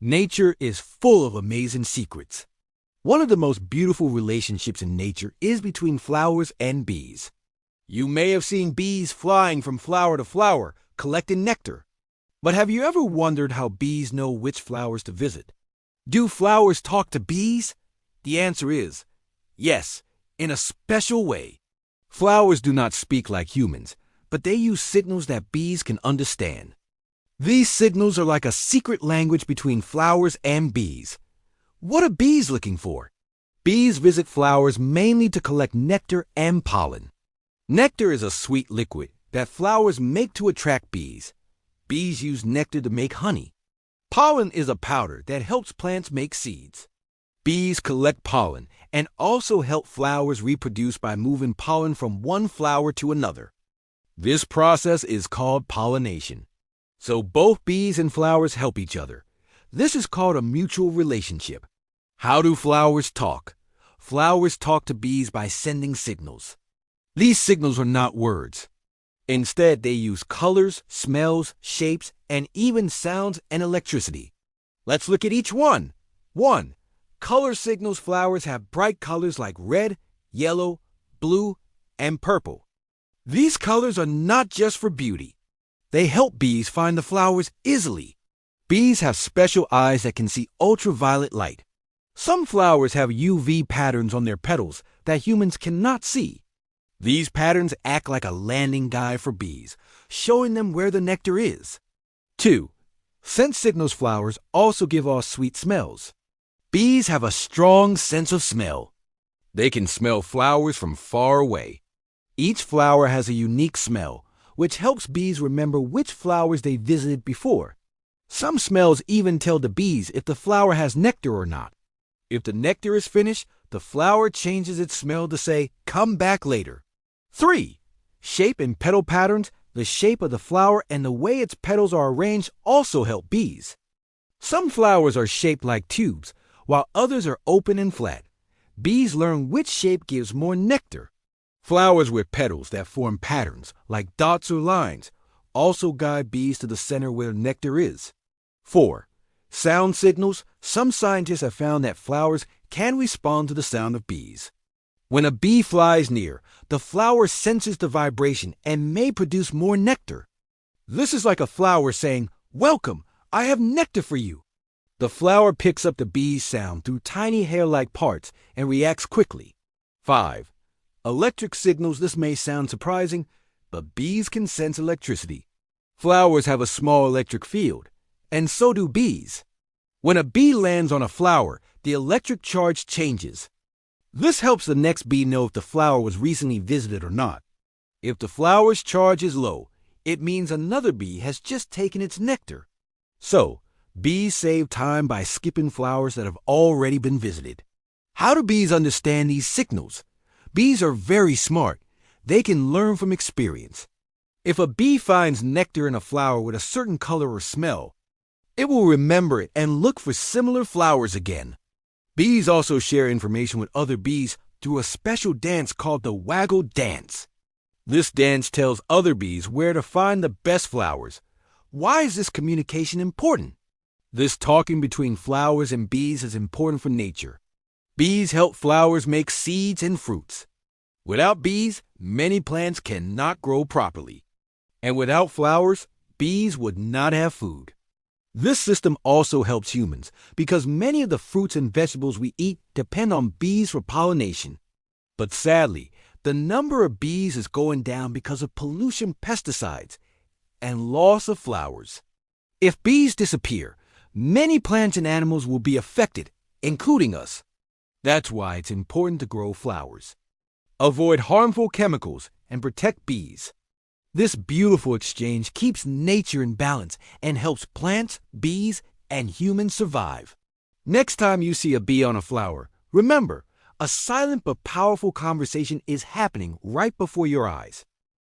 Nature is full of amazing secrets. One of the most beautiful relationships in nature is between flowers and bees. You may have seen bees flying from flower to flower, collecting nectar. But have you ever wondered how bees know which flowers to visit? Do flowers talk to bees? The answer is yes, in a special way. Flowers do not speak like humans, but they use signals that bees can understand. These signals are like a secret language between flowers and bees. What are bees looking for? Bees visit flowers mainly to collect nectar and pollen. Nectar is a sweet liquid that flowers make to attract bees. Bees use nectar to make honey. Pollen is a powder that helps plants make seeds. Bees collect pollen and also help flowers reproduce by moving pollen from one flower to another. This process is called pollination. So both bees and flowers help each other. This is called a mutual relationship. How do flowers talk? Flowers talk to bees by sending signals. These signals are not words. Instead, they use colors, smells, shapes, and even sounds and electricity. Let's look at each one. 1. Color signals. Flowers have bright colors like red, yellow, blue, and purple. These colors are not just for beauty. They help bees find the flowers easily. Bees have special eyes that can see ultraviolet light. Some flowers have UV patterns on their petals that humans cannot see. These patterns act like a landing guide for bees, showing them where the nectar is. 2. Scent signals. Flowers also give off sweet smells. Bees have a strong sense of smell. They can smell flowers from far away. Each flower has a unique smell, which helps bees remember which flowers they visited before. Some smells even tell the bees if the flower has nectar or not. If the nectar is finished, the flower changes its smell to say, "Come back later." 3. Shape and petal patterns. The shape of the flower and the way its petals are arranged also help bees. Some flowers are shaped like tubes, while others are open and flat. Bees learn which shape gives more nectar. Flowers with petals that form patterns, like dots or lines, also guide bees to the center where nectar is. 4. Sound signals. Some scientists have found that flowers can respond to the sound of bees. When a bee flies near, the flower senses the vibration and may produce more nectar. This is like a flower saying, "Welcome, I have nectar for you." The flower picks up the bee's sound through tiny hair-like parts and reacts quickly. 5. Electric signals. This may sound surprising, but bees can sense electricity. Flowers have a small electric field, and so do bees. When a bee lands on a flower, the electric charge changes. This helps the next bee know if the flower was recently visited or not. If the flower's charge is low, it means another bee has just taken its nectar. So, bees save time by skipping flowers that have already been visited. How do bees understand these signals? Bees are very smart. They can learn from experience. If a bee finds nectar in a flower with a certain color or smell, it will remember it and look for similar flowers again. Bees also share information with other bees through a special dance called the waggle dance. This dance tells other bees where to find the best flowers. Why is this communication important? This talking between flowers and bees is important for nature. Bees help flowers make seeds and fruits. Without bees, many plants cannot grow properly. And without flowers, bees would not have food. This system also helps humans because many of the fruits and vegetables we eat depend on bees for pollination. But sadly, the number of bees is going down because of pollution, pesticides, and loss of flowers. If bees disappear, many plants and animals will be affected, including us. That's why it's important to grow flowers. Avoid harmful chemicals and protect bees. This beautiful exchange keeps nature in balance and helps plants, bees, and humans survive. Next time you see a bee on a flower, remember, a silent but powerful conversation is happening right before your eyes.